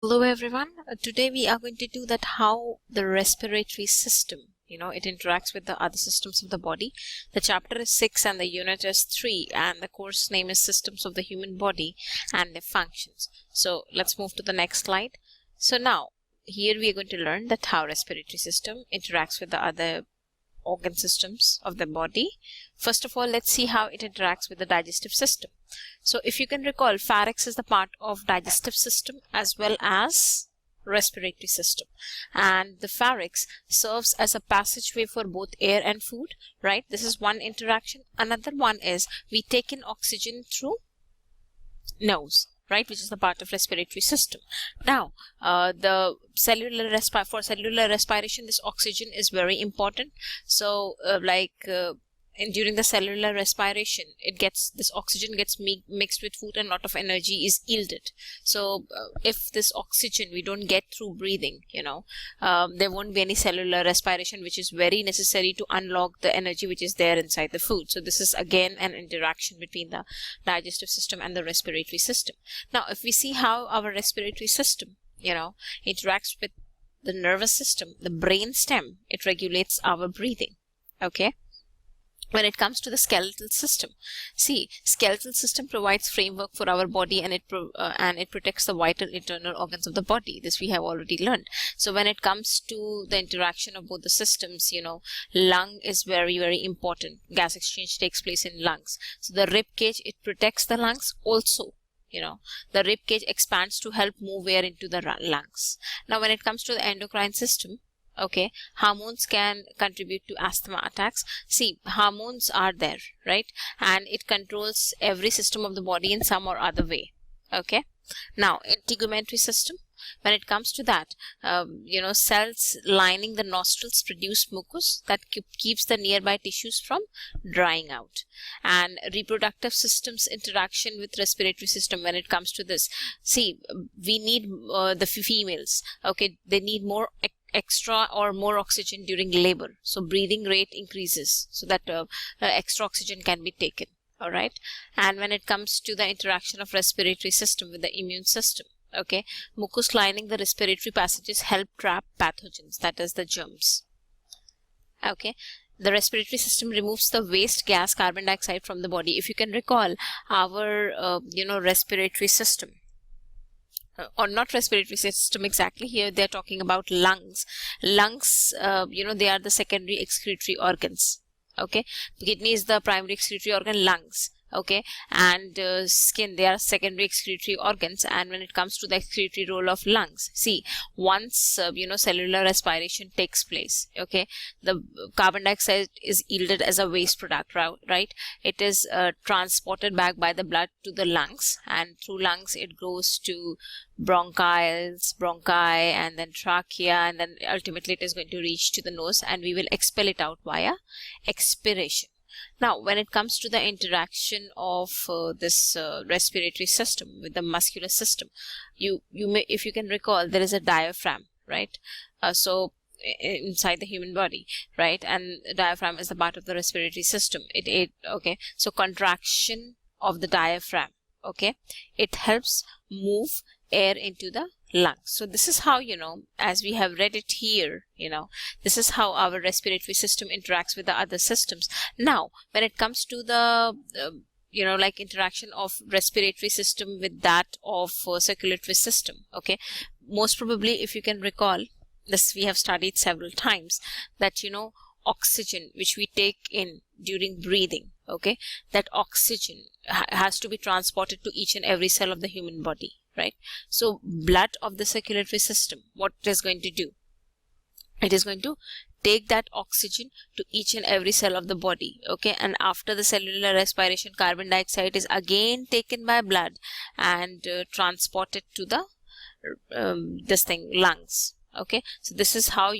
Hello everyone. Today we are going to do that how the respiratory system, it interacts with the other systems of the body. The chapter is 6 and the unit is 3 and the course name is Systems of the Human Body and Their Functions. So let's move to the next slide. So now here we are going to learn that how respiratory system interacts with the other organ systems of the body. First of all, let's see how it interacts with the digestive system. So if you can recall, pharynx is the part of digestive system as well as respiratory system, and the pharynx serves as a passageway for both air and food, right? This is one interaction. Another one is we take in oxygen through nose, right, which is the part of respiratory system. Now the cellular respiration, this oxygen is very important. So during the cellular respiration, this oxygen gets mixed with food and a lot of energy is yielded. So if this oxygen we don't get through breathing, there won't be any cellular respiration, which is very necessary to unlock the energy which is there inside the food. So this is again an interaction between the digestive system and the respiratory system. Now if we see how our respiratory system interacts with the nervous system, the brain stem, it regulates our breathing. Okay. When it comes to the skeletal system, see, skeletal system provides framework for our body, and it protects the vital internal organs of the body. This we have already learned. So when it comes to the interaction of both the systems, lung is very, very important. Gas exchange takes place in lungs. So the rib cage, it protects the lungs also. The rib cage expands to help move air into the lungs. Now when it comes to the endocrine system, okay, hormones can contribute to asthma attacks. See, hormones are there, right? And it controls every system of the body in some or other way. Okay. Now, integumentary system, when it comes to that, cells lining the nostrils produce mucus that keeps the nearby tissues from drying out. And reproductive systems interaction with respiratory system, when it comes to this, see, we need the females, okay, they need more extra or more oxygen during labor, so breathing rate increases so that extra oxygen can be taken. All right. And when it comes to the interaction of respiratory system with the immune system, okay, mucus lining the respiratory passages help trap pathogens, that is the germs. Okay. The respiratory system removes the waste gas carbon dioxide from the body. If you can recall, our respiratory system, or not respiratory system exactly, here they're talking about lungs. Lungs, they are the secondary excretory organs. Okay, kidney is the primary excretory organ, lungs, okay, and skin, they are secondary excretory organs. And when it comes to the excretory role of lungs, see, once cellular respiration takes place, okay, the carbon dioxide is yielded as a waste product, right? It is transported back by the blood to the lungs, and through lungs it goes to bronchi, and then trachea, and then ultimately it is going to reach to the nose, and we will expel it out via expiration. Now when it comes to the interaction of this respiratory system with the muscular system, you may, if you can recall, there is a diaphragm, right? So inside the human body, right? And the diaphragm is the part of the respiratory system. Okay, so contraction of the diaphragm, okay, it helps move air into the lungs. So this is how, as we have read it here, this is how our respiratory system interacts with the other systems. Now when it comes to the interaction of respiratory system with that of circulatory system, okay, most probably, if you can recall, this we have studied several times, that oxygen which we take in during breathing, okay, that oxygen has to be transported to each and every cell of the human body, right? So blood of the circulatory system, what it is going to do, it is going to take that oxygen to each and every cell of the body, okay, and after the cellular respiration, carbon dioxide is again taken by blood and transported to the lungs. Okay, so this is how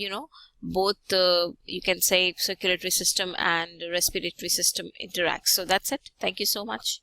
both you can say circulatory system and respiratory system interact. So that's it. Thank you so much.